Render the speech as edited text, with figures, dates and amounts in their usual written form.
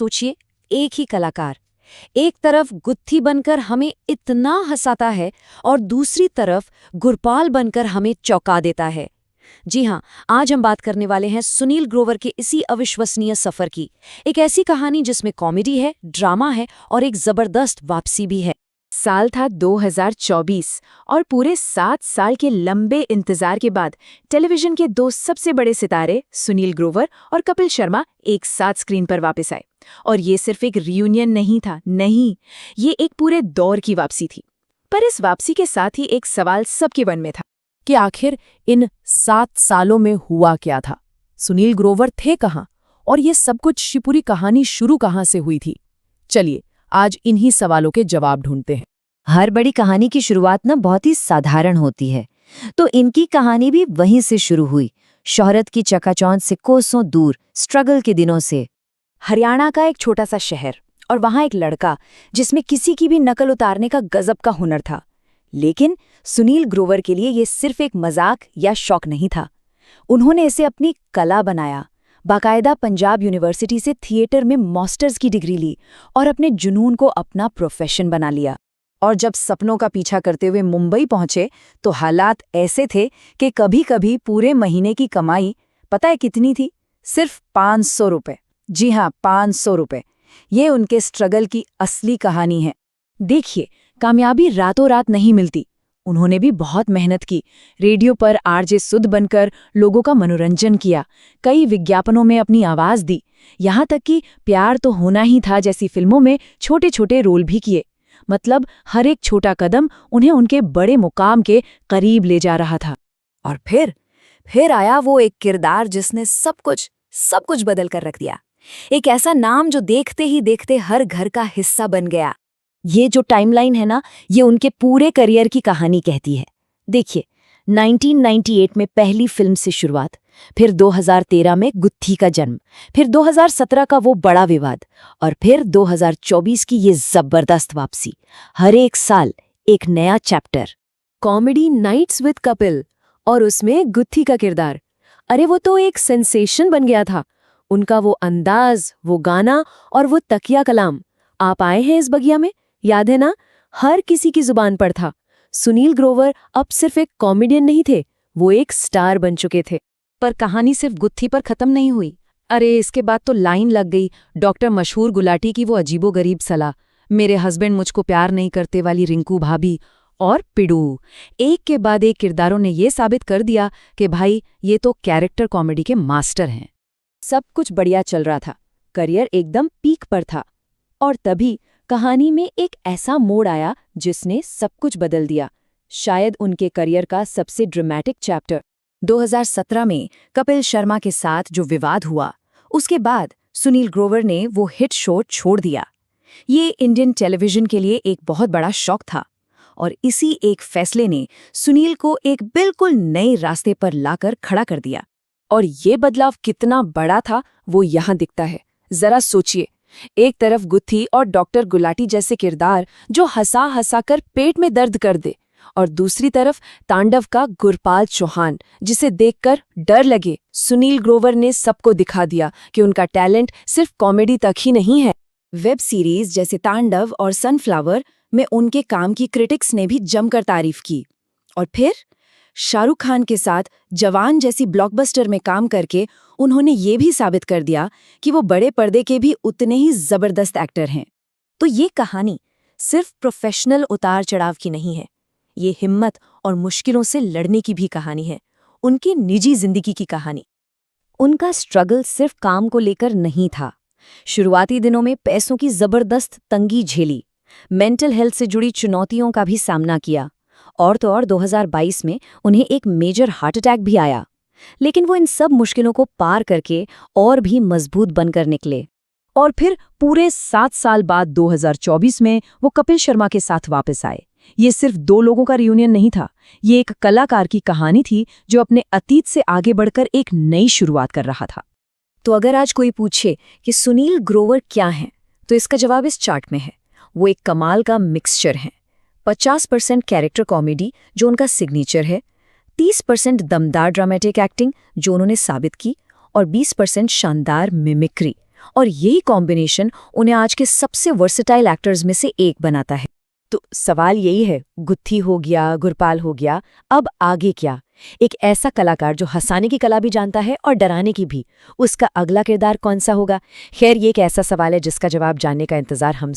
सोचिए, एक ही कलाकार एक तरफ गुत्थी बनकर हमें इतना हंसाता है और दूसरी तरफ गुरपाल बनकर हमें चौंका देता है। जी हाँ, आज हम बात करने वाले हैं सुनील ग्रोवर के इसी अविश्वसनीय सफर की। एक ऐसी कहानी जिसमें कॉमेडी है, ड्रामा है और एक जबरदस्त वापसी भी है। साल था 2024 और पूरे 7 साल के लंबे इंतजार के बाद टेलीविजन के दो सबसे बड़े सितारे सुनील ग्रोवर और कपिल शर्मा एक साथ स्क्रीन पर वापस आए। और ये सिर्फ एक रियूनियन नहीं था, नहीं, ये एक पूरे दौर की वापसी थी। पर इस वापसी के साथ ही एक सवाल सबके मन में था कि आखिर इन 7 सालों में हुआ क्या था? सुनील ग्रोवर थे कहाँ और ये सब कुछ पूरी कहानी शुरू कहाँ से हुई थी? चलिए आज इन्हीं सवालों के जवाब ढूंढते हैं। हर बड़ी कहानी की शुरुआत ना बहुत ही साधारण होती है, तो इनकी कहानी भी वहीं से शुरू हुई, शोहरत की चकाचौंध से कोसों दूर, स्ट्रगल के दिनों से। हरियाणा का एक छोटा सा शहर और वहां एक लड़का जिसमें किसी की भी नकल उतारने का गजब का हुनर था। लेकिन सुनील ग्रोवर के लिए ये सिर्फ एक मजाक या शौक नहीं था। उन्होंने इसे अपनी कला बनाया, बाकायदा पंजाब यूनिवर्सिटी से थिएटर में मास्टर्स की डिग्री ली और अपने जुनून को अपना प्रोफेशन बना लिया। और जब सपनों का पीछा करते हुए मुंबई पहुंचे तो हालात ऐसे थे कि कभी-कभी पूरे महीने की कमाई पता है कितनी थी? सिर्फ 500 रुपए। जी हाँ, 500 रुपए। ये उनके स्ट्रगल की असली कहानी है। देखिए, कामयाबी रातों रात नहीं मिलती। उन्होंने भी बहुत मेहनत की, रेडियो पर आरजे सुध बनकर लोगों का मनोरंजन किया, कई विज्ञापनों में अपनी आवाज दी, यहाँ तक कि प्यार तो होना ही था जैसी फिल्मों में छोटे छोटे रोल भी किए। मतलब हर एक छोटा कदम उन्हें उनके बड़े मुकाम के करीब ले जा रहा था। और फिर आया वो एक किरदार जिसने सब कुछ बदल कर रख दिया। एक ऐसा नाम जो देखते ही देखते हर घर का हिस्सा बन गया। ये जो टाइमलाइन है ना, ये उनके पूरे करियर की कहानी कहती है। देखिए, 1998 में पहली फिल्म से शुरुआत, फिर 2013 में गुत्थी का जन्म, फिर 2017 का वो बड़ा विवाद और फिर 2024 की ये जबरदस्त वापसी। हर एक साल एक नया chapter. Comedy nights with Kapil और उसमें गुत्थी का किरदार, अरे वो तो एक सेंसेशन बन गया था। उनका वो अंदाज, वो गाना और वो तकिया कलाम, आप आए हैं इस बगिया में, याद है ना? हर किसी की जुबान पर था। सुनील ग्रोवर अब सिर्फ एक कॉमेडियन नहीं थे, वो एक स्टार बन चुके थे। पर कहानी सिर्फ गुत्थी पर खत्म नहीं हुई। अरे इसके बाद तो लाइन लग गई डॉक्टर मशहूर गुलाटी की वो अजीबोगरीब सलाह, मेरे हस्बैंड मुझको प्यार नहीं करते वाली रिंकू भाभी और पिडू। एक के बाद एक किरदारों ने ये साबित कर दिया कि भाई ये तो कैरेक्टर कॉमेडी के मास्टर हैं। सब कुछ बढ़िया चल रहा था, करियर एकदम पीक पर था। और तभी कहानी में एक ऐसा मोड़ आया जिसने सब कुछ बदल दिया, शायद उनके करियर का सबसे ड्रामेटिक चैप्टर। 2017 में कपिल शर्मा के साथ जो विवाद हुआ, उसके बाद सुनील ग्रोवर ने वो हिट शो छोड़ दिया। ये इंडियन टेलीविजन के लिए एक बहुत बड़ा शॉक था और इसी एक फैसले ने सुनील को एक बिल्कुल नए रास्ते पर लाकर खड़ा कर दिया। और ये बदलाव कितना बड़ा था वो यहाँ दिखता है। जरा सोचिए, एक तरफ गुत्थी और डॉक्टर गुलाटी जैसे किरदार जो हंसा हंसा कर पेट में दर्द कर दे, और दूसरी तरफ तांडव का गुरपाल चौहान जिसे देखकर डर लगे। सुनील ग्रोवर ने सबको दिखा दिया कि उनका टैलेंट सिर्फ कॉमेडी तक ही नहीं है। वेब सीरीज जैसे तांडव और सनफ्लावर में उनके काम की क्रिटिक्स ने भी जमकर तारीफ की। और फिर शाहरुख खान के साथ जवान जैसी ब्लॉकबस्टर में काम करके उन्होंने ये भी साबित कर दिया कि वो बड़े पर्दे के भी उतने ही जबरदस्त एक्टर हैं। तो ये कहानी सिर्फ प्रोफेशनल उतार चढ़ाव की नहीं है, ये हिम्मत और मुश्किलों से लड़ने की भी कहानी है, उनकी निजी जिंदगी की कहानी। उनका स्ट्रगल सिर्फ काम को लेकर नहीं था। शुरुआती दिनों में पैसों की जबरदस्त तंगी झेली, मेंटल हेल्थ से जुड़ी चुनौतियों का भी सामना किया, और तो और 2022 में उन्हें एक मेजर हार्ट अटैक भी आया। लेकिन वो इन सब मुश्किलों को पार करके और भी मजबूत बनकर निकले। और फिर पूरे 7 साल बाद 2024 में वो कपिल शर्मा के साथ वापस आए। ये सिर्फ 2 लोगों का रियूनियन नहीं था, ये एक कलाकार की कहानी थी जो अपने अतीत से आगे बढ़कर एक नई शुरुआत कर रहा था। तो अगर आज कोई पूछे कि सुनील ग्रोवर क्या हैं, तो इसका जवाब इस चार्ट में है। वो एक कमाल का मिक्सचर है। 50% कैरेक्टर कॉमेडी जो उनका सिग्नेचर है, 30% दमदार ड्रामेटिक एक्टिंग जो उन्होंने साबित की, और 20% शानदार मिमिक्री और यही कॉम्बिनेशन उन्हें आज के सबसे वर्सेटाइल एक्टर्स में से एक बनाता है। तो सवाल यही है, गुत्थी हो गया, गुरपाल हो गया, अब आगे क्या? एक ऐसा कलाकार जो हंसाने की कला भी जानता है और डराने की भी, उसका अगला किरदार कौन सा होगा? खैर, ये एक ऐसा सवाल है जिसका जवाब जानने का इंतजार हम